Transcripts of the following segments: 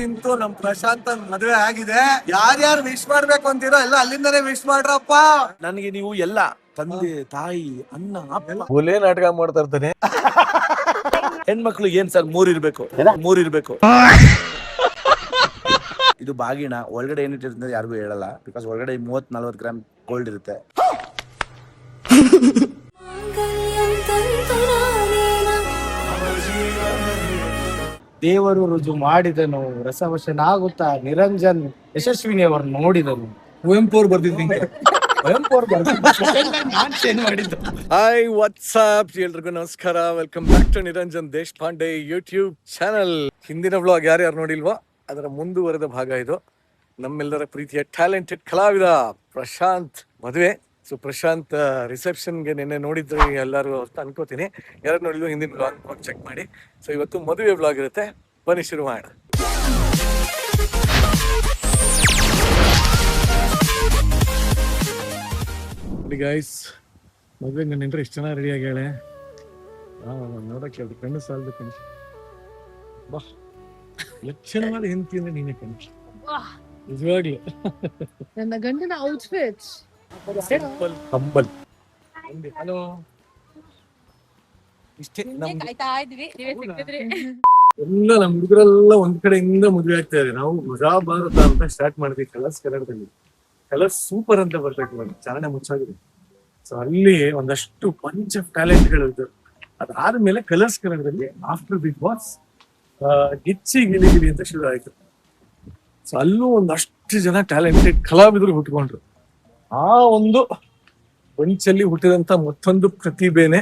ಇಂತೂ ನಮ್ ಪ್ರಶಾಂತ್ ಮದುವೆ ಆಗಿದೆ. ಯಾರ್ಯಾರು ವಿಶ್ ಮಾಡ್ಬೇಕು ಅಂತೀರೋ ಎಲ್ಲ ಅಲ್ಲಿಂದಾನೇ ವಿಶ್ ಮಾಡ್ರಪ್ಪ. ನನಗೆ ನೀವು ಎಲ್ಲ ತಂದೆ ತಾಯಿ ಅಣ್ಣ ಅಪ್ಪ ಹುಲಿ ನಾಟಕ ಮಾಡ್ತಾ ಇರ್ತಾನೆ. ಹೆಣ್ಮಕ್ಳು ಏನ್ ಸರ್ ಮೂರಿರ್ಬೇಕು. ಇದು ಬಾಗಿಣ ಒಳಗಡೆ ಏನಿಟ್ಟಿರುತ್ತೆ ಯಾರಿಗೂ ಹೇಳಲ್ಲ. ಬಿಕಾಸ್ ಒಳಗಡೆ 30-40 ಗ್ರಾಮ್ ಗೋಲ್ಡ್ ಇರುತ್ತೆ. ದೇವರು ರುಜು ಮಾಡಿದನು ರಸವಶನಾಗುತ್ತಾ ನಿರಂಜನ್ ಯಶಸ್ವಿನಿ ಅವರು ನೋಡಿದನು. ಕುವೆಂಪು ಅವ್ರು ಬರ್ದಿದ್ದೀನಿ. ಹಾಯ್ ವಾಟ್ಸ್ಆಪ್ ಎಲ್ರಿಗೂ ನಮಸ್ಕಾರ. Welcome back to Niranjan Deshpande YouTube channel. ಹಿಂದಿನ ವ್ಲಾಗ್ ಯಾರ್ಯಾರು ನೋಡಿಲ್ವೋ ಅದರ ಮುಂದುವರೆದ ಭಾಗ ಇದು. ನಮ್ಮೆಲ್ಲರ ಪ್ರೀತಿಯ ಟ್ಯಾಲೆಂಟೆಡ್ ಕಲಾವಿದ ಪ್ರಶಾಂತ್ ಮದುವೆ. ಸೊ ಪ್ರಶಾಂತ್ ರಿಸೆಪ್ಷನ್ಗೆ ನಿನ್ನೆ ನೋಡಿದ್ರು ಎಲ್ಲರೂ ಅಂತ ಅನ್ಕೋತೀನಿ. ಯಾರು ನೋಡಿದ್ರು ಹಿಂದಿನ ವ್ಲಾಗ್ ಚೆಕ್ ಮಾಡಿ. ಸೊ ಇವತ್ತು ಮದುವೆ ವ್ಲಾಗ್ ಇರುತ್ತೆ, ಬನ್ನಿ ಶುರು ಮಾಡೋಣ. ಗೈಸ್, ಮದುವೆ ನೆಂಟ್ರೆ ಎಷ್ಟು ಚೆನ್ನಾಗಿ ರೆಡಿ ಆಗ್ಯಾಳೆ. ನೋಡಕ್ಕೆ ಅದು ಕಣ್ಣು ಸಾಲದು ಕಣ್. ಬಾ, ಲಕ್ಷಣವಾದ ಹೆಂಡತಿ ಅಂದ್ರೆ ನೀನೇ ಕಣ್, ನಿಜವಾಗ್ಲಿ. ನನ್ನ ಗಂಡನ ಔಟ್ಫಿಟ್ ಕಂಬಲ್. ಹಲೋ, ಇಷ್ಟೇ ಎಲ್ಲ ನಮ್ ಹುಡುಗರೆಲ್ಲ ಒಂದ್ ಕಡೆಯಿಂದ ಮದುವೆ ಆಗ್ತಾ ಇದೆ. ನಾವು ಮಜಾ ಭಾರತ ಅಂತ ಸ್ಟಾರ್ಟ್ ಮಾಡಿದ್ವಿ ಕಲರ್ಸ್ ಕನ್ನಡದಲ್ಲಿ. ಕಲರ್ಸ್ ಸೂಪರ್ ಅಂತ ಬರ್ತೈತೆ ಇವಾಗ, ಚಾಲನೆ ಮುಚ್ಚಾಗಿದೆ. ಸೊ ಅಲ್ಲಿ ಒಂದಷ್ಟು ಪಂಚ್ ಆಫ್ ಟ್ಯಾಲೆಂಟ್ಗಳಿದ್ದು. ಅದಾದ್ಮೇಲೆ ಕಲರ್ಸ್ ಕನ್ನಡದಲ್ಲಿ ಆಫ್ಟರ್ ಬಿಗ್ ಬಾಸ್ ಗಿಚ್ಚಿ ಗಿಲಿಗಿಲಿ ಅಂತ ಶುರು ಆಯ್ತು. ಸೊ ಅಲ್ಲೂ ಒಂದಷ್ಟು ಜನ ಟ್ಯಾಲೆಂಟೆಡ್ ಕಲಾವಿದರು ಹುಟ್ಕೊಂಡ್ರು. ಆ ಒಂದು ಬಂಚಲ್ಲಿ ಹುಟ್ಟಿದಂತ ಮತ್ತೊಂದು ಪ್ರತಿಭೆನೆ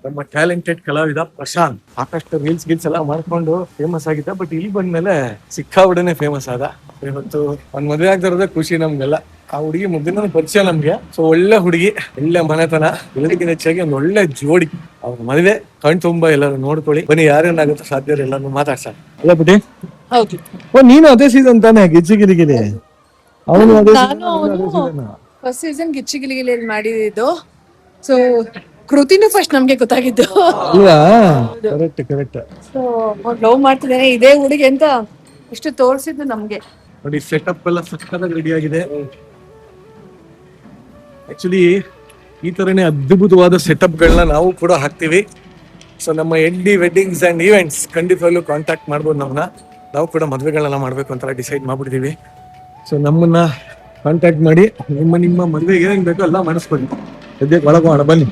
ನಮ್ಮ ಟ್ಯಾಲೆಂಟೆಡ್ ಕಲಾವಿದ ಪ್ರಶಾಂತ್. ಸಾಕಷ್ಟು ರೀಲ್ಸ್ ಗಿಲ್ಸ್ ಎಲ್ಲ ಮಾಡ್ಕೊಂಡು ಫೇಮಸ್ ಆಗಿದ್ದ. ಬಟ್ ಇಲ್ಲಿ ಬಂದ್ಮೇಲೆ ಸಿಕ್ಕಾಬಿಡನೆ ಫೇಮಸ್ ಆದ. ಇವತ್ತು ಒಂದ್ ಮದುವೆ ಆಗ್ತಾ ಇರೋದೇ ಖುಷಿ ನಮ್ಗೆಲ್ಲ. ಆ ಹುಡುಗಿ ಮುದ್ದಿನ ಪರಿಚಯ ನಮ್ಗೆ. ಸೊ ಒಳ್ಳೆ ಹುಡುಗಿ, ಒಳ್ಳೆ ಮನೆತನ, ಎಲ್ಲರಿಗಿಂತ ಹೆಚ್ಚಾಗಿ ಒಂದು ಒಳ್ಳೆ ಜೋಡಿ. ಅವ್ರ ಮದುವೆ ಕಣ್ ತುಂಬಾ ಎಲ್ಲರೂ ನೋಡ್ಕೊಳ್ಳಿ. ಬನ್ನಿ, ಯಾರೇನಾಗುತ್ತೋ ಸಾಧ್ಯ ಎಲ್ಲಾರು ಮಾತಾಡ್ಸ. ಅಲ್ಲ ಬಿಡಿ, ಹೌದು. ನೀನು ಅದೇ ಸೀಸನ್ ತಾನೆ ಗಿಚ್ಚಿ ಗಿಲಿಗಿಲಿ? ಅವನು ಫಸ್ಟ್ ಸೀಸನ್ ಗಿಚ್ಚಿ ಗಿಲಿಗಿಲಿ ಮಾಡಿದ್ದು. ಸೊ ಕೃತಿನೂ ಫಸ್ಟ್ ನಮ್ಗೆ ಗೊತ್ತಾಗಿದ್ದು. Correct correct. ಸೊ ಲವ್ ಮಾಡ್ತಿದ್ದೇನೆ ಇದೇ ಹುಡುಗಿ ಅಂತ ಇಷ್ಟು ತೋರಿಸಿದ್ದು ನಮ್ಗೆ. ನೋಡಿ, ಸೆಟಪ್ ಎಲ್ಲ ಸಕ್ಕತ್ತಾಗಿ ರೆಡಿ ಆಗಿದೆ. ಆಕ್ಚುಲಿ ಈ ತರನೇ ಅದ್ಭುತವಾದ ಸೆಟಪ್ ಗಳನ್ನ ನಾವು ಕೂಡ ಹಾಕ್ತಿವಿ. ಸೊ ನಮ್ಮ ND ವೆಡ್ಡಿಂಗ್ಸ್ ಅಂಡ್ ಈವೆಂಟ್ಸ್ ಖಂಡಿತವಾಗ್ಲೂ ಕಾಂಟ್ಯಾಕ್ಟ್ ಮಾಡ್ಬೋದು ನಮ್ಮನ್ನ. ನಾವು ಕೂಡ ಮದುವೆಗಳನ್ನ ಮಾಡ್ಬೇಕು ಅಂತ ಡಿಸೈಡ್ ಮಾಡ್ಬಿಟ್ಟಿದೀವಿ. ಸೊ ನಮ್ಮನ್ನ ಕಾಂಟ್ಯಾಕ್ಟ್ ಮಾಡಿ ನಿಮ್ಮ ಮದುವೆಗೆ ಏನೇನ್ ಬೇಕೋ ಎಲ್ಲ ಮಾಡಿಸ್ಕೊಳ್ಳಿ. ಸದ್ಯಕ್ಕೆ ಒಳಗೋಣ ಬನ್ನಿ.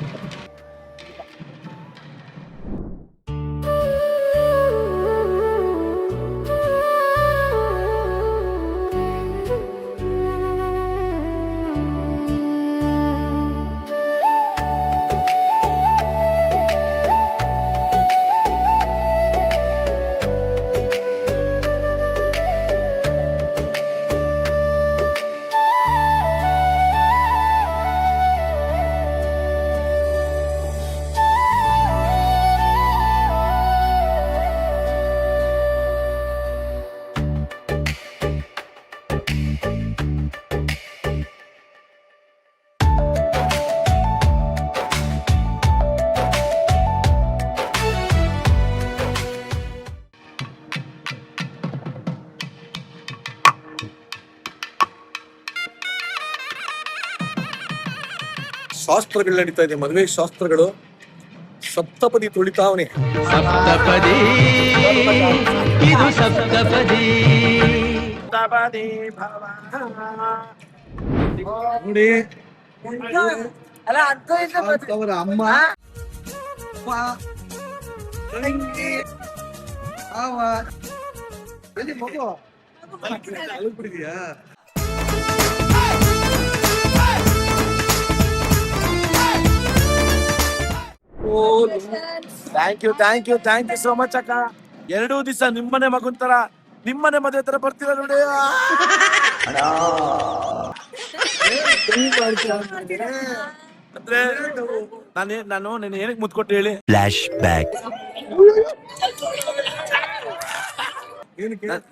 ಶಾಸ್ತ್ರಗಳು ನಡೀತಾ ಇದೆ, ಮದುವೆ ಶಾಸ್ತ್ರಗಳು. ಸಪ್ತಪದಿ ತುಳಿತಾವನೆ. ಸಪ್ತಪದಿ ಇದು ಸಪ್ತಪದಿ. ನೋಡಿ, ಅವರ ಅಮ್ಮ ಬಿಡಿದ್ಯಾ? ಥ್ಯಾಂಕ್ ಯು ಸೋ ಮಚ್ ಅಕ್ಕ. 2 ದಿವಸ ನಿಮ್ಮನೆ ಮಗುನ್ ತರ, ನಿಮ್ಮನೆ ಮದುವೆ ತರ ಬರ್ತೀರ ನೋಡಿ. ಅಂದ್ರೆ ನಾನು ನಿನ್ನ ಏನಕ್ಕೆ ಮುತ್ಕೊಟ್ಟು ಹೇಳಿ. Flash back.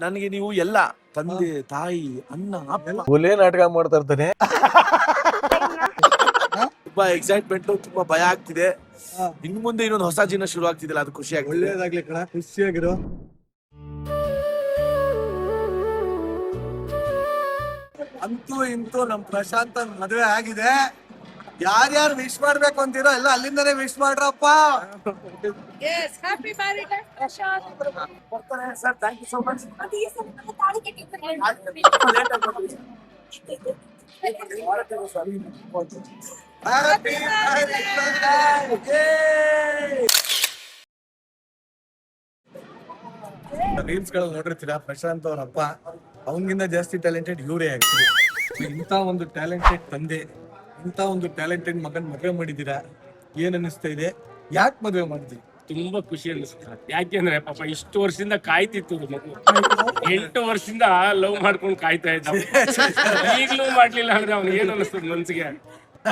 ನನಗೆ ನೀವು ಎಲ್ಲ ತಂದೆ ತಾಯಿ ಅಣ್ಣ ಅಪ್ಪ. ಹುಲಿ ನಾಟಕ ಮಾಡ್ತಾ ಇರ್ತಾನೆ. ತುಂಬಾ ಎಕ್ಸೈಟ್ಮೆಂಟ್, ತುಂಬಾ ಭಯ ಆಗ್ತಿದೆ. ಇನ್ನು ಮುಂದೆ ಇನ್ನೊಂದು ಹೊಸ ಜೀವನ ಶುರು ಆಗ್ತಿದೆಯಲ್ಲ, ಅದು ಖುಷಿ ಆಗ್ತಿದೆ. ಒಳ್ಳೇದಾಗ್ಲಿ ಕಣ, ಖುಷಿಯಾಗಿರೋ. ಅಂತೂ ಇಂತೂ ನಮ್ ಪ್ರಶಾಂತ್ ಮದುವೆ ಆಗಿದೆ. ಯಾರ್ಯಾರು ವಿಶ್ ಮಾಡ್ಬೇಕು ಅಂತೀರೋ ಎಲ್ಲ ಅಲ್ಲಿಂದನೇ ವಿಶ್ ಮಾಡ್ರಪ್ಪ. Yes, happy married life, Prashant. ಬರ್ತಾರೆ sir, thank you so much. Happy reels ಗಳಲ್ಲಿ ನೋಡಿರ್ತೀರಾ, ಪ್ರಶಾಂತ್ ಅವ್ರಪ್ಪ ಅವನಿಗಿಂತ ಜಾಸ್ತಿ ಟ್ಯಾಲೆಂಟೆಡ್ ಇವರೇ ಆಕ್ಚುಲಿ. ಇಂಥ ಒಂದು ಟ್ಯಾಲೆಂಟೆಡ್ ತಂದೆ, ಇಂಥ ಒಂದು ಟ್ಯಾಲೆಂಟೆಡ್ ಮಗನ್ ಮದುವೆ ಮಾಡಿದ್ದೀರಾ, ಏನ್ ಅನ್ನಿಸ್ತಾ ಇದೆ? ಯಾಕೆ ಮದುವೆ ಮಾಡಿದ್ರಿ? ತುಂಬಾ ಖುಷಿ ಅನಿಸ್ತಾರೆ. ಯಾಕೆಂದ್ರೆ ಪಾಪ ಇಷ್ಟು ವರ್ಷದಿಂದ ಕಾಯ್ತಿತ್ತು ಮಗು. 8 ವರ್ಷದಿಂದ ಲವ್ ಮಾಡ್ಕೊಂಡು ಕಾಯ್ತಾ ಇದ್ದ. ಈಗ್ಲೂ ಮಾಡ್ಲಿಲ್ಲ ಅಂದ್ರೆ ಅವ್ನಿಗೆ ಏನ್ ಅನಿಸ್ತದ ಮನ್ಸಿಗೆ?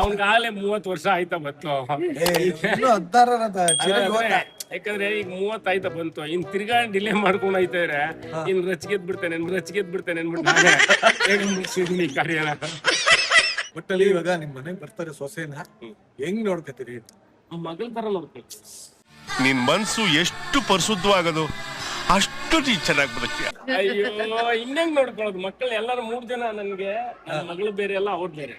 ಅವ್ನಿಗಾಗಲೇ 30 ವರ್ಷ ಆಯ್ತಾ ಬಂತು. ಯಾಕಂದ್ರೆ ಈಗ 30 ಆಯ್ತಾ ಬಂತು. ಇನ್ ತಿರ್ಗಾ ಡಿಲೇ ಮಾಡ್ಕೊಂಡು ಆಯ್ತಾ ಇದ್ರೆ ಇನ್ ರಚಿಗೆದ್ ಬಿಡ್ತೇನೆ ಅಂದ್ಬಿಟ್ಟು ಈ ಕಾರ್ಯನ. ಒಟ್ಟಲ್ಲಿ ಇವಾಗ ನಿಮ್ ಮನೆಗ್ ಬರ್ತಾರೆ ಸೊಸೆನ, ಹೆಂಗ್ ನೋಡ್ಕತ್ತೀರಿ? ಮಗಳ ತರ ನೋಡ್ತೀನಿ. ನಿನ್ ಮನ್ಸು ಎಷ್ಟು ಪರಿಶುದ್ಧವಾಗದು ಅಷ್ಟು ನೀ ಚೆನ್ನಾಗಿ ಬದುಕ್ತೀಯ. ಅಯ್ಯೋ, ಇನ್ನೇನ್ ನೋಡ್ಕೊಳ್ಳೋದು? ಮಕ್ಕಳು ಎಲ್ಲಾರು 3 ಜನ ನನ್ಗೆ, ನನ್ನ ಮಗಳು ಬೇರೆ ಅಲ್ಲ, ಅವ್ರು ಬೇರೆ,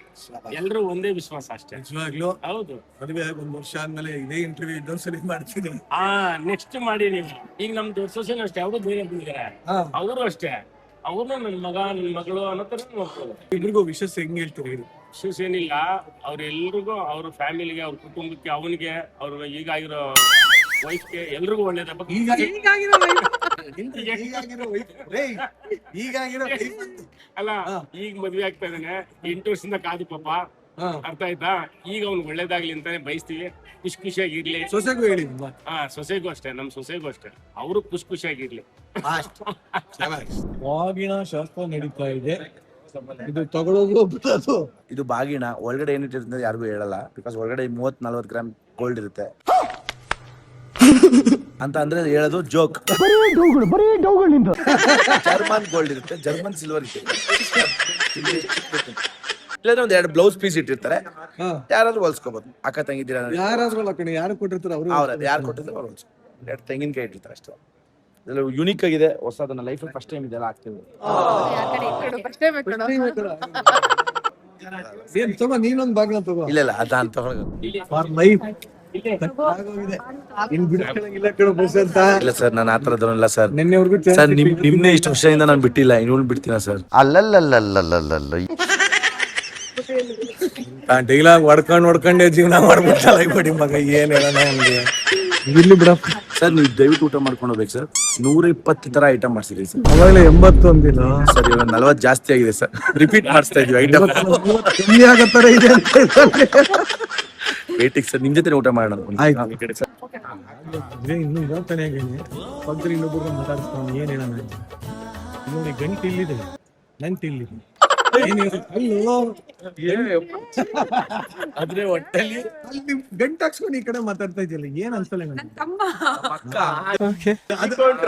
ಎಲ್ರು ಒಂದೇ ವಿಶ್ವಾಸ ಅಷ್ಟೇ. ನಿಜವಾಗ್ಲೂ ಹೌದು. ಮದುವೆ ಆಗಿ 1 ವರ್ಷ ಆದ್ಮೇಲೆ ಇದೇ ಇಂಟರ್ವ್ಯೂ ಇನ್ನೊಂದ್ಸಲಿ ಮಾಡ್ತೀನಿ. ನೆಕ್ಸ್ಟ್ ಮಾಡಿ ನೀವು. ಈಗ ನಮ್ ದೊಡ್ಡ ಸೊಸೆನೂ ಅಷ್ಟೇ, ಅವರು ಬೇರೆ ಬಂದಿದ್ದಾರೆ, ಅವರು ಅಷ್ಟೇ. ಅವ್ರನ್ನ ನನ್ ಮಗ ನನ್ ಮಗಳು ಅನ್ನೋ ತರ ನೋಡ್ಕೊಳ್ಳೋದು. ಇಬ್ರಿಗೂ ವಿಶೇಷ ಹೆಂಗ್ ಹೇಳ್ತೀರಿ? ವಿಶೇಷ ಏನಿಲ್ಲ, ಅವ್ರೆಲ್ರಿಗೂ, ಅವ್ರ ಫ್ಯಾಮಿಲಿಗೆ, ಅವ್ರ ಕುಟುಂಬಕ್ಕೆ, ಅವನಿಗೆ, ಅವ್ರ ಈಗಾಗಿರೋ ವೈಫ್ಗೆ, ಎಲ್ರಿಗೂ ಒಳ್ಳೇದ. ಅಲ್ಲ, ಈಗ ಮದ್ವೆ ಆಗ್ತಾ ಇದ್ದಾನೆ, 8 ವರ್ಷದಿಂದ ಕಾದು ಪಾಪ, ಅರ್ಥ ಆಯ್ತಾ? ಈಗ ಅವ್ನು ಒಳ್ಳೇದಾಗ್ಲಿ ಅಂತಾನೆ ಬಯಸ್ತೀವಿ. ಖುಷಿಯಾಗಿರ್ಲಿ. ಸೊಸೆಗೂ ಹೇಳಿ. ಸೊಸೆಗೂ ಅಷ್ಟೇ, ನಮ್ ಸೊಸೆಗೂ ಅಷ್ಟೇ, ಅವರು ಖುಷಿಯಾಗಿರ್ಲಿ. ವಾಗಿನ ಶಾಸ್ತ್ರ ನಡೀತಾ ಇದೆ. ಇದು ತಗೊಳ್ಳೋದು ಬಿಡೋದು. ಇದು ಬಾಗಿಣ ಒಳಗಡೆ ಏನಿಟ್ಟಿರುತ್ತೆ ಯಾರಿಗೂ ಹೇಳಲ್ಲ. ಬಿಕಾಸ್ ಒಳಗಡೆ 30-40 ಗ್ರಾಮ್ ಗೋಲ್ಡ್ ಇರುತ್ತೆ ಅಂತ ಅಂದ್ರೆ ಹೇಳೋದು ಜೋಕ್. ಜರ್ಮನ್ ಗೋಲ್ಡ್ ಇರುತ್ತೆ, ಜರ್ಮನ್ ಸಿಲ್ವರ್ ಇರುತ್ತೆ. ಇಲ್ಲಾಂದ್ರೆ ಒಂದ್ 2 ಬ್ಲೌಸ್ ಪೀಸ್ ಇಟ್ಟಿರ್ತಾರೆ, ಯಾರಾದ್ರೂ ಹೊಲ್ಸ್ಕೋಬಹುದು. ಅಕ್ಕ ತಂಗಿದ್ದೀರ ಯಾರಾದ್ರೂ ಯಾರು ಕೊಟ್ಟಿರ್ತಾರೆ ಅವ್ರು, ಯಾರು ಕೊಟ್ಟಿರ್ತಾರೆ ಅವ್ರು ಹೊಲ್ಸ್ಕೊ. 2 ತೆಂಗಿನಕಾಯಿ ಇಟ್ಟಿರ್ತಾರೆ ಅಷ್ಟೇ. ಇದೆಲ್ಲ ಯುನೀಕ್ ಆಗಿದೆ, ಹೊಸದನ್ನ ಲೈಫ್ ಫಸ್ಟ್ ಟೈಮ್ ಇದೆಲ್ಲ ಆಗ್ತಿದೆ. ಏನ್ ತಗೋ, ನೀನೊಂದ್ ಬಾಗಿನ ತಗೋ. ಇಲ್ಲ ಅದ ತಗೊಳ್ಳೋದು ಇಲ್ಲ ಸರ್, ನಾನು ಆತರದಲ್ಲ ಸರ್. ನಿನ್ನೆವರೆಗೂ ಸರ್ ನಿಮ್ನೆ ಇಷ್ಟು ವರ್ಷದಿಂದ ನಾನು ಬಿಟ್ಟಿಲ್ಲ, ಇನ್ನೊಂದು ಬಿಡ್ತೀನ ಸರ್. ಅಲ್ಲಲ್ಲಲ್ಲಲ್ಲಲ್ಲ ಡೈಲಾಗ್ ಹೊಡ್ಕೊಂಡೇ ಜೀವನ ಮಾಡ್ಬಿಟ್ಟಲ್ಲ ಬಡಿ ಮಗ. ಏನ್ ಹೇಳೋಣ ನಮ್ಗೆ ಇಲ್ಲಿ ಬಿಡಪ್ಪ. ಸರ್ ನೀವು ದಯವಿಟ್ಟು ಊಟ ಮಾಡ್ಕೊಂಡು ಹೋಗ್ಬೇಕು ಸರ್. 120 ತರ ಐಟಮ್ ಮಾಡ್ಸಿದ್ರಿ ಸರ್. ಅವಾಗಲೇ 80 ಅಂದಿಲ್ಲ ಸರ್, ಇವಾಗ 40 ಜಾಸ್ತಿ ಆಗಿದೆ ಸರ್. ರಿಪೀಟ್ ಮಾಡಿಸ್ತಾ ಇದೀವಿ ಐಟಮ್. ಕಮ್ಮಿ ಆಗತ್ತರ ಇದೆ ಅಂತ ವೇಟಿಂಗ್ ಸರ್, ನಿಮ್ ಜೊತೆ ಊಟ ಮಾಡೋಣ. ಇನ್ನು ಇದಾಗ್ತಾನೆ ಪಕ್ಕದಲ್ಲಿ ಇನ್ನೊಬ್ಬರು ಮಾತಾಡಿಸ್ಕೊಂಡು ಏನ್ ಹೇಳೋಣ ನೋಡಿ. ಗಂಟು ಇಲ್ಲಿದೆ, ನಂಟು ಇಲ್ಲಿದೆ. ಆದ್ರೆ ಒಟ್ಟಲ್ಲಿ ಅಲ್ಲಿ ಗಂಟು ಹಾಕ್ಸ್ಕೊಂಡು ಈ ಕಡೆ ಮಾತಾಡ್ತಾ ಇದೆಯಲ್ಲ, ಏನ್ ಅನ್ಸಲ್ಲ ನನಗೆ.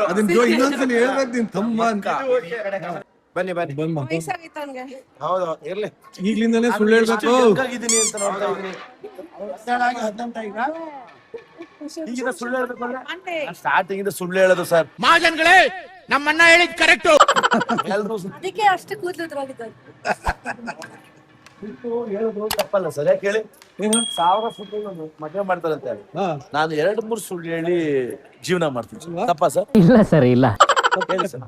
ಅದನ್ನ ಇನ್ನೊಂದ್ಸಲ ಹೇಳ್ಬೇಕು, ನಿನ್ ತಮ್ಮ ಅಂತ. ಬನ್ನಿ ಹೌದು ಇರ್ಲಿ. ಈಗ್ಲಿಂದಾನೇ ಸುಳ್ಳು ಹೇಳ್ಬೇಕು. ಈಗಿನ ಸುಳ್ಳು ಹೇಳ್ಬೇಕು ಅಂದ್ರೆ ಸ್ಟಾರ್ಟಿಂಗ್ ಇಂದ ಸುಳ್ಳು ಹೇಳೋದು ಸರ್. ಮಹಾಜನ್ಗಳೇ, ನಮ್ಮಣ್ಣ ಹೇಳಿದ್ ಕರೆಕ್ಟ್. ಎಲ್ರು ಅದಕ್ಕೆ ಅಷ್ಟು ಕೂದಲಿದ್ರಾಗಿದ್ದಾರೆ. ಹೇಳೋದು ತಪ್ಪಲ್ಲ ಸರ್. ಯಾಕೆ ಹೇಳಿ, 1000 ಸುಳ್ಳು ಮದುವೆ ಮಾಡ್ತಾರಂತೆ, ನಾನು 2-3 ಸುಳ್ಳು ಹೇಳಿ ಜೀವನ ಮಾಡ್ತೀನಿ. ತಪ್ಪಾ ಸರ್? ಇಲ್ಲ ಸರ್, ಇಲ್ಲ. ಹೇಳಿ ಸರ್.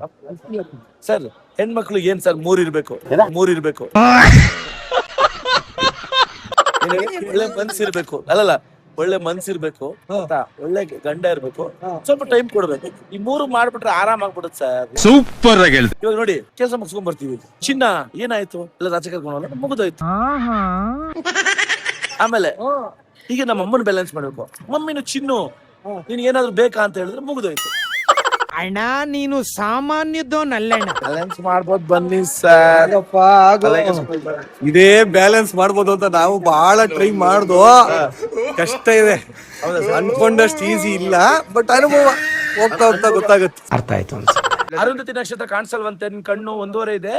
ಸರ್, ಹೆಣ್ಮಕ್ಳು ಏನ್ ಸರ್ 3 ಇರ್ಬೇಕು. ಒಳ್ಳೆ ಮನ್ಸಿರ್ಬೇಕು. ಅಲ್ಲಲ್ಲ, ಒಳ್ಳೆ ಮನ್ಸಿರ್ಬೇಕು, ಒಳ್ಳೆ ಗಂಡ ಇರ್ಬೇಕು, ಸ್ವಲ್ಪ ಟೈಮ್ ಕೊಡ್ಬೇಕು. ಈ 3 ಮಾಡ್ಬಿಟ್ರೆ ಆರಾಮ್ ಆಗ್ಬಿಡುತ್ತೆ ಸರ್. ಸೂಪರ್ ಆಗಿ ಹೇಳ್ದೆ. ಇವಾಗ ನೋಡಿ, ಕೆಲಸ ಮುಗಿಸ್ಕೊಂಡ್ ಬರ್ತೀವಿ. ಚಿನ್ನ ಏನಾಯ್ತು, ಎಲ್ಲ ರಾಜ ಕರ್ಕೊಂಡು ಮುಗಿದೋಯ್ತು. ಆಮೇಲೆ ಈಗ ನಮ್ಮ ಅಮ್ಮನ ಬ್ಯಾಲೆನ್ಸ್ ಮಾಡ್ಬೇಕು. ಮಮ್ಮಿನ ಚಿನ್ನು ನೀನ್ ಏನಾದ್ರು ಬೇಕಾ ಅಂತ ಹೇಳಿದ್ರೆ ಮುಗಿದೋಯ್ತು. ಅಣ್ಣ, ನೀನು ಸಾಮಾನ್ಯದೋನಲ್ಲಣ್ಣ. ಬ್ಯಾಲೆನ್ಸ್ ಮಾಡ್ಬೋದು ಬನ್ನಿ ಸರ್. ಇದೇ ಬ್ಯಾಲೆನ್ಸ್ ಮಾಡ್ಬೋದು ಅಂತ ನಾವು ಬಹಳ ಟ್ರೈ ಮಾಡ್ದು. ಕಷ್ಟ ಇದೆ, ಅನ್ಕೊಂಡಷ್ಟು ಈಸಿ ಇಲ್ಲ. ಬಟ್ ಅನುಭವ ಹೋಗ್ತಾ ಗೊತ್ತಾಗುತ್ತೆ. ಅರ್ಥ ಆಯ್ತು. ಅರುಂಧತಿ ನಕ್ಷತ್ರ ಕಾಣಿಸಲ್ವಂತೆ, ನಿನ್ ಕಣ್ಣು 1.5 ಇದೆ.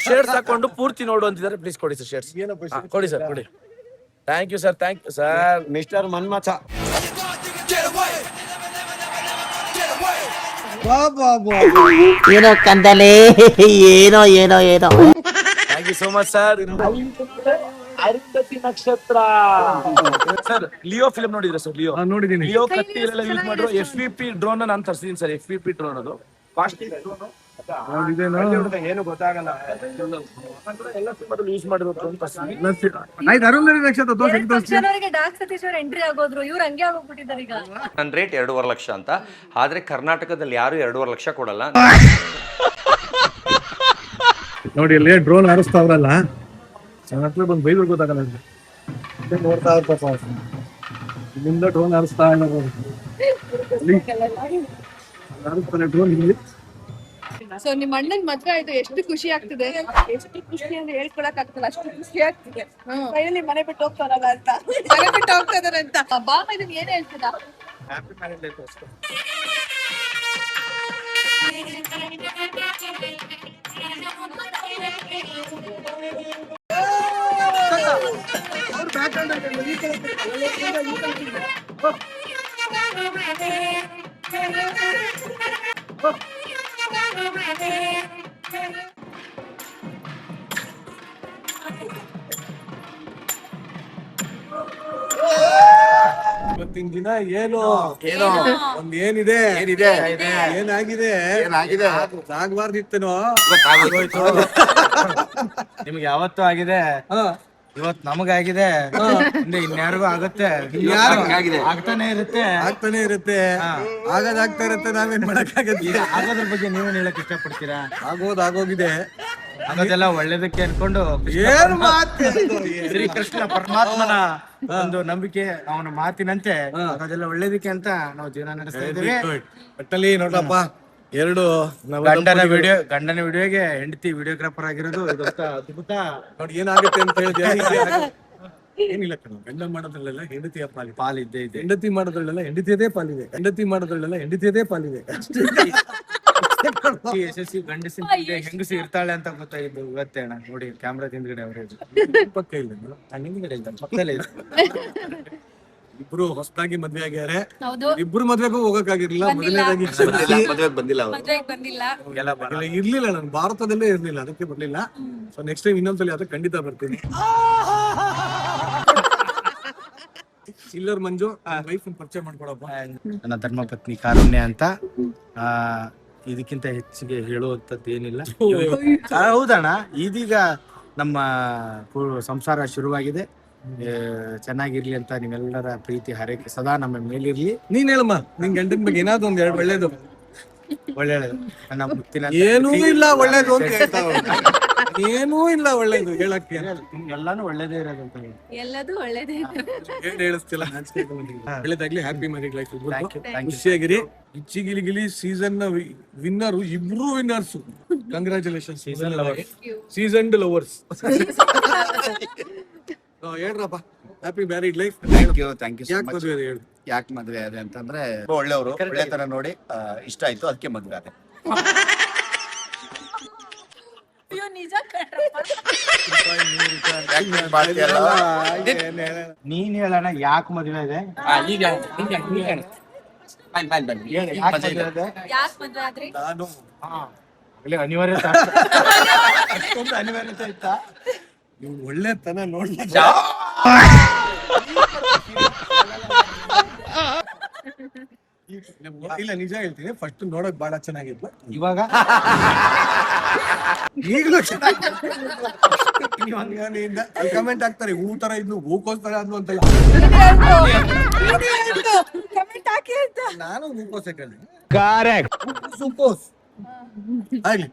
ಶೇರ್ಸ್ ಹಾಕೊಂಡು ಪೂರ್ತಿ ನೋಡು ಅಂತಿದ್ದಾರೆ. ಪ್ಲೀಸ್ ಕೊಡಿ ಸರ್ ಶೇರ್ಸ್. ಕೊಡಿ ಸರ್, ಕೊಡಿ. Thank you sir, thank you sir. Mister Manmatha. ಏನೋ ಕಂದಲೆ, ಏನೋ. Thank thank you so much sir. Arundhati ನಕ್ಷತ್ರ ಸರ್, ಲಿಯೋ ಫಿಲ್ಮ್ ನೋಡಿದ್ರೆ ಸರ್? ನೋಡಿದೀನಿ. ಲಿಯೋ ಕತ್ತಿಲೆಲ್ಲ ಯೂಸ್ ಮಾಡಿರೋ FPP ಡ್ರೋನ್ ನಾನು ತರಿಸಿದೀನಿ ಸರ್. FPP ಡ್ರೋನ್ ಅದು ಕಾಸ್ಟ್ಲಿ ಏನು ಗೊತ್ತಾಗಲ್ಲ, ಎಲ್ಲ ಸಿನಿಮಾದಲ್ಲಿ ಯೂಸ್ ಮಾಡಿರೋ ಡ್ರೋನ್ ತರಿಸಿದೀನಿ. ಆಯ್ತು, ಅರುಂಧತಿ ನಕ್ಷತ್ರ ತೋರಿಸಿ. ಡಾರ್ಕ್ ಸತೀಶ್ ಅವ್ರು ಎಂಟ್ರಿ ಆಗೋದ್ರು, ಇವ್ರು ಹಂಗೆ ಆಗೋಗ್ಬಿಟ್ಟಿದ್ದಾರೆ ಈಗ. ನನ್ನ ರೇಟ್ 2.5 ಲಕ್ಷ ಅಂತ, ಆದ್ರೆ ಕರ್ನಾಟಕದಲ್ಲಿ ಯಾರು 2.5 ಲಕ್ಷ ಕೊಡಲ್ಲ. ನೋಡಿ ಅಲ್ಲಿ ಡ್ರೋನ್ ಹಾರಿಸ್ತಾವ್ರಲ್ಲ, ನನ್ನ ಹತ್ರ ಬಂದು ಬೈದ್ರು ಗೊತ್ತಾಗಲ್ಲ. ನೋಡ್ತಾ ಇರ್ತಾರೆ ಇಲ್ಲಿಂದ ಡ್ರೋನ್ ಹಾರಿಸ್ತಾ ಹಾರಿಸ್ತಾನೆ ಡ್ರೋನ್ ಇಲ್ಲಿ. ಸೊ ನಿಮ್ ಅಣ್ಣನ್ ಮದ್ವೆ ಆಯ್ತು, ಎಷ್ಟು ಖುಷಿ ಆಗ್ತಿದೆ, ಎಷ್ಟು ಖುಷಿ ಅಂದ್ರೆ ಹೇಳ್ಕೊಳಕ್ ಆಗ್ತಲ್ಲ, ಅಷ್ಟು ಖುಷಿ ಆಗ್ತಿದೆ. ಫೈನಲಿ ಮನೆ ಬಿಟ್ಟು ಹೋಗ್ತಾರಲ್ಲ ಅಂತ, ಮನೆ ಬಿಟ್ಟು ಹೋಗ್ತಾ ಇದಾರೆ ಅಂತ. ಬಾಮ ಇದನ್ನ ಏನ್ ಹೇಳ್ತೀರಾ? ಹ್ಯಾಪಿ ಮ್ಯಾರೇಜ್ ಲೈಫ್ ಅಷ್ಟೇ. ಇವತ್ತಿನ ದಿನ ಏನು ಒಂದ್ ಏನಿದೆ ಏನಾಗಿದೆ ಆಗ್ಬಾರ್ದಿತ್ತೇನೋ. ನಿಮ್ಗೆ ಯಾವತ್ತೂ ಆಗಿದೆ, ಇವತ್ ನಮಗಾಗಿದೆ, ಇನ್ಯಾರಿಗೂ ಆಗುತ್ತೆ, ಆಗ್ತಾನೆ ಇರುತ್ತೆ, ಆಗದಾಗ್ತಾ ಇರುತ್ತೆ. ನಾವೇನ್ ಮಾಡಕ್ಕಾಗತ್ತೆ? ಆಗೋದ್ರ ಬಗ್ಗೆ ನೀವೇನ್ ಹೇಳಕ್ ಇಷ್ಟಪಡ್ತೀರಾ? ಆಗೋಗಿದೆ, ಆಗೋದೆಲ್ಲ ಒಳ್ಳೇದಕ್ಕೆ ಅನ್ಕೊಂಡು ಏನ್ ಮಾತು ಶ್ರೀಕೃಷ್ಣ ಪರಮಾತ್ಮನ ಒಂದು ನಂಬಿಕೆ, ಅವನ ಮಾತಿನಂತೆ ಅದೆಲ್ಲ ಒಳ್ಳೇದಕ್ಕೆ ಅಂತ ನಾವು ಜೀವನ ನಡೆಸ್ತಾ ಇದ್ದೀವಿ. ಒಟ್ಟಲ್ಲಿ ನೋಡ್ರಪ್ಪ, ಎರಡು ಗಂಡನ ವಿಡಿಯೋಗೆ ಹೆಂಡತಿ ವಿಡಿಯೋಗ್ರಾಫರ್ ಆಗಿರೋದು ಇದು ಅದ್ಭುತ. ನೋಡಿ ಏನಾಗುತ್ತೆ ಅಂತ ಹೇಳಿದ್ರೆ ಏನಿಲ್ಲ ಕಣ, ಗಂಡ ಮಾಡೋದ್ರಲ್ಲೆಲ್ಲ ಹೆಂಡತಿಯ ಪಾಲಿದ್ದೇ ಇದೆ, ಹೆಂಡತಿ ಮಾಡೋದ್ರಲ್ಲೆಲ್ಲ ಹೆಂಡತಿಯದೇ ಪಾಲಿದೆ, ಯಶಸ್ವಿ ಗಂಡಸಿನ ಹೆಂಗಸಿ ಇರ್ತಾಳೆ ಅಂತ ಗೊತ್ತಾಗಿದ್ದು ಇವತ್ತೇ ಅಣ್ಣ. ನೋಡಿ ಕ್ಯಾಮ್ರಾ ಹಿಂದ್ಗಡೆ ಅವರೇ ಪಕ್ಕ ಇಲ್ಲ, ಹಿಂದ್ಗಡೆ ಇಲ್ಲ, ಪಕ್ಕದಲ್ಲೇ ಇದೆ. ಇಬ್ರು ಹೊಸದಾಗಿ ಮದ್ವೆ ಆಗ್ಯಾರೆ, ಇಬ್ರು ಮದ್ವೆಗೂ ಹೋಗಕ್ಕಾಗಿರ್ಲಿಲ್ಲ. ಮೊದಲನೇದಾಗಿ ಇರ್ಲಿಲ್ಲ, ನಾನು ಭಾರತದಲ್ಲೇ ಇರ್ಲಿಲ್ಲ, ಅದಕ್ಕೆ ಬರ್ಲಿಲ್ಲ. ಸೊ ನೆಕ್ಸ್ಟ್ ಟೈಮ್ ಇನ್ನೊಂದ್ಸಲಿ ಅದಕ್ಕೆ ಖಂಡಿತ ಬರ್ತೀನಿ. ಚಿಲ್ಲರ್ ಮಂಜು ವೈಫ್ ಪರಿಚಯ ಮಾಡ್ಕೊಡಪ್ಪ. ನನ್ನ ಧರ್ಮಪತ್ನಿ ಕಾರುಣ್ಯ ಅಂತ. ಇದಕ್ಕಿಂತ ಹೆಚ್ಚಿಗೆ ಹೇಳುವಂತದ್ದು ಏನಿಲ್ಲ. ಹೌದಣ್ಣ, ಇದೀಗ ನಮ್ಮ ಸಂಸಾರ ಶುರುವಾಗಿದೆ. ಚೆನ್ನಾಗಿರ್ಲಿ ಅಂತ ನಿಮ್ಮೆಲ್ಲರ ಪ್ರೀತಿ ಹಾರೈಕೆ ಸದಾ ನಮ್ಮ ಮೇಲಿರ್ಲಿ. ನೀನ್ ಹೇಳಮ್ಮ, ನಿನ್ ಗಂಡನ ಬಗ್ಗೆ ಏನಾದ್ರು ಒಂದ್ ಎರಡು ಒಳ್ಳೇದು. ನನ್ನ ಮುತ್ತಿನ ಏನೂ ಇಲ್ಲ ಒಳ್ಳೇದು ಅಂತ ಹೇಳ್ತಾವ. ಏನೂ ಇಲ್ಲ ಒಳ್ಳೇದು ಹೇಳಕ್ಕೆ, ಎಲ್ಲಾನು ಒಳ್ಳೇದೇ ಇರೋದಂತ. ಎಲ್ಲದೂ ಒಳ್ಳೇದೇ. ಹೇಳಿಸ್ತಿಲ್ಲ, ಒಳ್ಳೇದಾಗ್ಲಿ. ಹ್ಯಾಪಿ ಮ್ಯಾರಿಡ್ ಲೈಫ್, ಖುಷಿಯಾಗಿರಿ. ಇಚ್ಚಿಗಿಲಿಗಿಲಿ ಸೀಸನ್ ನ ವಿನ್ನರ್, ಇಬ್ರು ವಿನ್ನರ್ಸ್. Congratulation season lovers. ಹೇಳ್ರಪ್ಪ, happy married life. Thank you ಯಾಕೆ ಮದ್ವೆ ಆದೆ ಅಂತಂದ್ರೆ ಒಳ್ಳೆಯವರು, ಒಳ್ಳೆತನ ನೋಡಿ ಇಷ್ಟ ಆಯ್ತು, ಅದಕ್ಕೆ ಮದ್ವೆ ಆದೆ. ನೀನ್ ಹೇಳೋಣ, ಯಾಕೆ ಮದ್ವೆ ಇದೆ? ನಾನು ಅನಿವಾರ್ಯತೆ, ಅಷ್ಟೊಂದು ಅನಿವಾರ್ಯತೆ ಇತ್ತಾ? ನೀವು ಒಳ್ಳೆತನ ನೋಡಿ ಇಲ್ಲ, ನಿಜ ಹೇಳ್ತೀನಿ, ಫಸ್ಟ್ ನೋಡಕ್ ಬಹಳ ಚೆನ್ನಾಗಿತ್ತು. ಇವಾಗ ಈಗಲೂ ಕಮೆಂಟ್ ಆಗ್ತಾರೆ, ಹೂ ತರ ಇದ್ಲು, ಹೂಕೋಸ್ಕರ ಆದ್ಲು ಅಂತಲ್ಲ. ನಾನು ಹೂಕೋಸೆ ಕೇಳಿ ಸೂಕೋಸ್ ಆಗ್ಲಿ.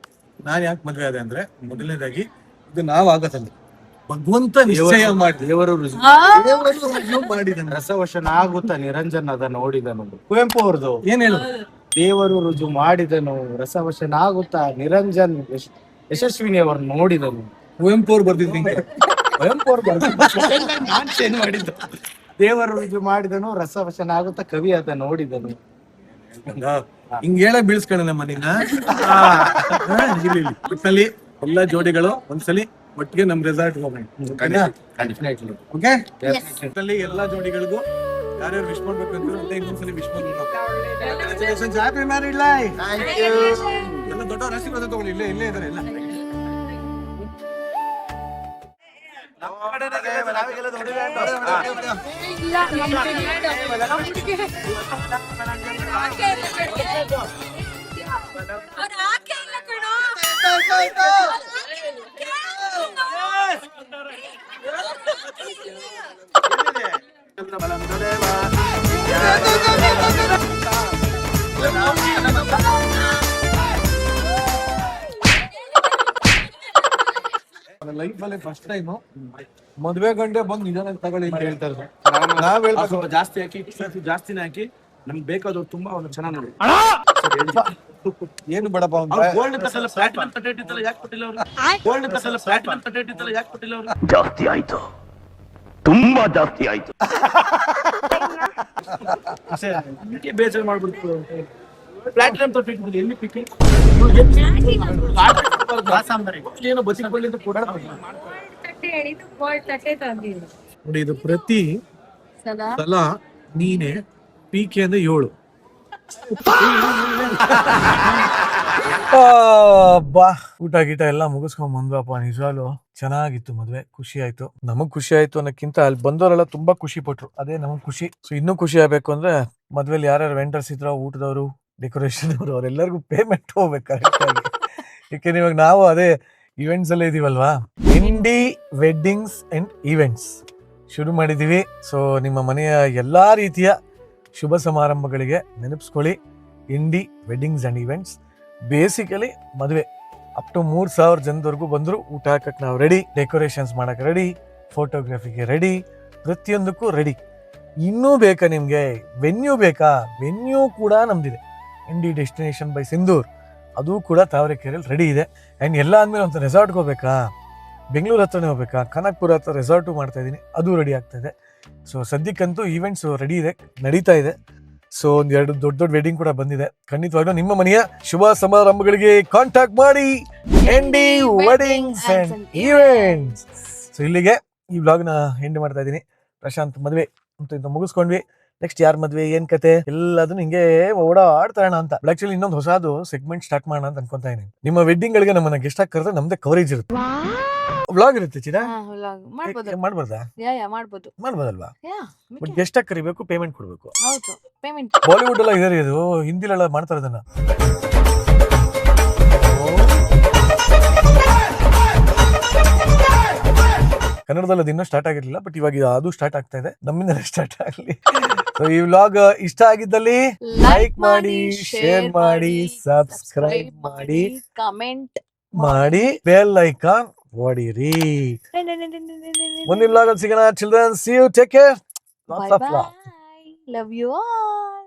ನಾನ್ ಯಾಕೆ ಮದ್ವೆ ಆದೆ ಅಂದ್ರೆ, ಮೊದಲನೇದಾಗಿ ಇದು ನಾವಾಗತ್ತಲ್ಲ, ಭಗವಂತ ನಿಶ್ಚಯ ಮಾಡಿ ದೇವರು ಮಾಡಿದನು. ರಸವಶನ ಆಗುತ್ತಾ ನಿರಂಜನ್ ಅದ ನೋಡಿದನು. ಕುವೆಂಪು ಅವ್ರದ್ದು ಏನ್ ಹೇಳು? ದೇವರು ರುಜು ಮಾಡಿದನು, ರಸವಶನ ಆಗುತ್ತಾ ನಿರಂಜನ್ ಯಶಸ್ವಿನಿ ಅವ್ರು ನೋಡಿದನು. ಕುವೆಂಪು ಅವ್ರು ಬರ್ದಿದ್ದೀನಿ. ಕುವೆಂಪು ಅವ್ರು ನಾನ್ ಚೇಂಜ್ ಮಾಡಿದ್ದು. ದೇವರು ರುಜು ಮಾಡಿದನು, ರಸವಶನ ಆಗುತ್ತಾ ಕವಿ ಅದ ನೋಡಿದನು. ಹಿಂಗ್ ಹೇಳಕ್ ಬೀಳ್ಸ್ಕೊಂಡ ನಮ್ಮ ನಿನ್ನ. ಒಟ್ಟಲ್ಲಿ ಎಲ್ಲಾ ಜೋಡಿಗಳು ಒಂದ್ಸಲಿ ಒಟ್ಟಿಗೆ ನಮ್ ರೆಸಾರ್ಟ್ ಹೋಗೋಣ. ಓಕೆ, ಎಲ್ಲಾ ಜೋಡಿಗಳಿಗೂ ಯಾರ್ಯಾರು ವಿಶ್ ಮಾಡ್ಬೇಕು ಅಂತ ಇನ್ನೊಂದ್ಸಲಿ ವಿಶ್ ಮಾಡ್ಬೇಕು. Happy married life. ಎಲ್ಲ ದೊಡ್ಡವ್ರ ಆಶೀರ್ವಾದ ತಗೊಳ್ಳಿ. ಇಲ್ಲೇ ಇದ್ದಾರೆ ಎಲ್ಲ. ಲೈಫ್ ಅಲ್ಲಿ ಫಸ್ಟ್ ಟೈಮ್ ಮದ್ವೆ ಗಂಟೆ ಬಂದು ನಿಧಾನ ತಗೊಳ್ಳಿ ಅಂತ ಹೇಳ್ತಾರೆ. ನಾವ್ ಹೇಳ್ಬೇಕು ಸ್ವಲ್ಪ ಜಾಸ್ತಿ ಹಾಕಿ ಜಾಸ್ತಿನೇ ಹಾಕಿ ನಮ್ಗೆ ಬೇಕಾದವ್ರು ತುಂಬಾ ಒಂದು ಚೆನ್ನಾಗಿ ನೋಡಿ. ಏನು ಬೇಡಪ್ಪ ಗೋಲ್ಡ್ ತಸಲ್ಲ ಪ್ಲಾಟಿನಂ 38 ಇತ್ತಲ್ಲ ಯಾಕೆ ಕೊಟ್ಟಿಲ್ಲ ಅವ್ರು? ಗೋಲ್ಡ್ ತಸಲ್ಲ ಪ್ಲಾಟಿನಂ 38 ಇತ್ತಲ್ಲ ಯಾಕೆ ಕೊಟ್ಟಿಲ್ಲ ಅವ್ರು? ಜಾಸ್ತಿ ಆಯ್ತು, ತುಂಬಾ ಜಾಸ್ತಿ ಆಯ್ತು. ಬೇಜಾರು ಮಾಡ್ಬಿಡ್ತು. ಪ್ಲಾಟಿನಂ 38 ಎಲ್ಲಿ ಪಿಕ್ಕಿ ಏನೋ ಬಚ್ಚಿಕೊಳ್ಳಿ ಅಂತ ಕೂಡ ನೋಡಿ, ಇದು ಪ್ರತಿ ಸಲ ನೀನೆ ಪೀಕೆ ಅಂದ್ರೆ 7. ಬಾ ಊಟ ಗೀಟ ಎಲ್ಲ ಮುಗಿಸ್ಕೊಂಡ್ ಬಂದ್ವಪ್ಪ. ನಿಜವಾಗ್ಲು ಚೆನ್ನಾಗಿತ್ತು ಮದ್ವೆ, ಖುಷಿ ಆಯ್ತು. ನಮಗ್ ಖುಷಿ ಆಯ್ತು ಅನ್ನೋಕ್ಕಿಂತ ಅಲ್ಲಿ ಬಂದವರೆಲ್ಲ ತುಂಬಾ ಖುಷಿ ಪಟ್ರು, ಅದೇ ನಮಗ್ ಖುಷಿ. ಸೊ ಇನ್ನೂ ಖುಷಿ ಆಗ್ಬೇಕು ಅಂದ್ರೆ ಮದ್ವೆಲಿ ಯಾರ್ಯಾರು ವೆಂಡರ್ಸ್ ಇದ್ರು, ಊಟದವರು, ಡೆಕೋರೇಷನ್ ಅವರು, ಅವರೆಲ್ಲರಿಗೂ ಪೇಮೆಂಟ್ ಹೋಗ್ಬೇಕು ಕರೆಕ್ಟ್ ಆಗಿ. ಯಾಕೆಂದ್ರೆ ಇವಾಗ ನಾವು ಅದೇ ಇವೆಂಟ್ಸ್ ಅಲ್ಲೇ ಇದೀವಲ್ವಾ, ಇಂಡಿ ವೆಡ್ಡಿಂಗ್ಸ್ ಅಂಡ್ ಈವೆಂಟ್ಸ್ ಶುರು ಮಾಡಿದೀವಿ. ಸೊ ನಿಮ್ಮ ಮನೆಯ ಎಲ್ಲಾ ರೀತಿಯ ಶುಭ ಸಮಾರಂಭಗಳಿಗೆ ನೆನಪಿಸ್ಕೊಳ್ಳಿ ಇಂಡಿ ವೆಡ್ಡಿಂಗ್ಸ್ ಅಂಡ್ ಈವೆಂಟ್ಸ್. ಬೇಸಿಕಲಿ ಮದುವೆ ಅಪ್ ಟು 3000 ಜನದವರೆಗೂ ಬಂದ್ರು ಊಟ ಹಾಕಕ್ ನಾವು ರೆಡಿ, ಡೆಕೋರೇಷನ್ಸ್ ಮಾಡಕ್ ರೆಡಿ, ಫೋಟೋಗ್ರಫಿಗೆ ರೆಡಿ, ಪ್ರತಿಯೊಂದಕ್ಕೂ ರೆಡಿ. ಇನ್ನೂ ಬೇಕಾ ನಿಮ್ಗೆ ವೆನ್ಯೂ ಬೇಕಾ? ವೆನ್ಯೂ ಕೂಡ ನಮ್ದಿದೆ, ಇಂಡಿ ಡೆಸ್ಟಿನೇಷನ್ ಬೈ ಸಿಂಧೂರ್, ಅದು ಕೂಡ ತಾವರೆಕೆರೆಯಲ್ಲಿ ರೆಡಿ ಇದೆ. ಆ್ಯಂಡ್ ಎಲ್ಲ ಆದ್ಮೇಲೆ ಒಂದು ರೆಸಾರ್ಟ್ಗೆ ಹೋಗ್ಬೇಕಾ, ಬೆಂಗಳೂರು ಹತ್ರನೇ ಹೋಗ್ಬೇಕಾ, ಕನಕ್ಪುರ ಹತ್ರ ರೆಸಾರ್ಟು ಮಾಡ್ತಾ ಇದ್ದೀನಿ, ಅದು ರೆಡಿ ಆಗ್ತಾ ಇದೆ. ಸೊ ಸದ್ಯಕ್ಕಂತೂ ಈವೆಂಟ್ಸ್ ರೆಡಿ ಇದೆ, ನಡೀತಾ ಇದೆ. ಸೊ ಒಂದೆರಡು ದೊಡ್ಡ ದೊಡ್ಡ ವೆಡ್ಡಿಂಗ್ ಕೂಡ ಬಂದಿದೆ. ಖಂಡಿತವಾಗ್ಲೂ ನಿಮ್ಮ ಮನೆಯ ಶುಭ ಸಮಾರಂಭಗಳಿಗೆ ಕಾಂಟ್ಯಾಕ್ಟ್ ಮಾಡಿ MD weddings and events. So ಇಲ್ಲಿಗೆ ಈ ವ್ಲಾಗ್ನ ಎಂಡ್ ಮಾಡ್ತಾ ಇದ್ದೀನಿ. ಪ್ರಶಾಂತ್ ಮದುವೆ ಅಂತ ಮುಗಿಸ್ಕೊಂಡ್ವಿ. ನೆಕ್ಸ್ಟ್ ಯಾರ ಮದ್ವೆ, ಏನ್ ಕತೆ, ಎಲ್ಲದನ್ನು ಹಿಂಗೆ ಓಡಾಡ್ತಾರಣ ಅಂತ. ಆಕ್ಚುಲಿ ಇನ್ನೊಂದು ಹೊಸದು ಸೆಗ್ಮೆಂಟ್ ಸ್ಟಾರ್ಟ್ ಮಾಡೋಣ ಅಂತ ಅನ್ಕೊಂತಾ ಇದೀನಿ. ನಿಮ್ಮ ವೆಡ್ಡಿಂಗ್ ಗಳಿಗೆ ನಮ್ಮನ್ನ ಗೆಸ್ಟ್ ಆಗಿ ಕರೆದ್ರೆ ನಮ್ದೇ ಕವರೇಜ್ ಇರುತ್ತೆ, ವ್ಲಾಗ್ ಇರುತ್ತೆ. ಚಿರಾ ಮಾಡ್ಬೋದಾ? ಮಾಡ್ಬೋದಲ್ವಾ? ಬಟ್ ಗೆಸ್ಟ್ ಆಗಿ ಕರಿಬೇಕು, ಪೇಮೆಂಟ್ ಕೊಡ್ಬೇಕು. ಬಾಲಿವುಡ್ ಎಲ್ಲ ಇದೆ, ಇದು ಹಿಂದಿಲೆಲ್ಲ ಮಾಡ್ತಾರೆ ಅದನ್ನ. ಕನ್ನಡದಲ್ಲಿ ಅದು ಇನ್ನೂ ಸ್ಟಾರ್ಟ್ ಆಗಿರ್ಲಿಲ್ಲ, ಬಟ್ ಇವಾಗ ಅದು ಸ್ಟಾರ್ಟ್ ಆಗ್ತಾ ಇದೆ, ನಮ್ಮಿಂದ ಸ್ಟಾರ್ಟ್ ಆಗಲಿ. ಸೊ ಈ ವ್ಲಾಗ್ ಇಷ್ಟ ಆಗಿದ್ದಲ್ಲಿ ಲೈಕ್ ಮಾಡಿ, ಶೇರ್ ಮಾಡಿ, ಸಬ್ಸ್ಕ್ರೈಬ್ ಮಾಡಿ, ಕಮೆಂಟ್ ಮಾಡಿ, ಬೆಲ್ ಐಕಾನ್ ಹೊಡಿರಿ. ಮುಂದಿನ ವ್ಲಾಗ್ ಅಲ್ಲಿ ಸಿಗೋಣ. Children, see you, take care, lots of love. Love you all.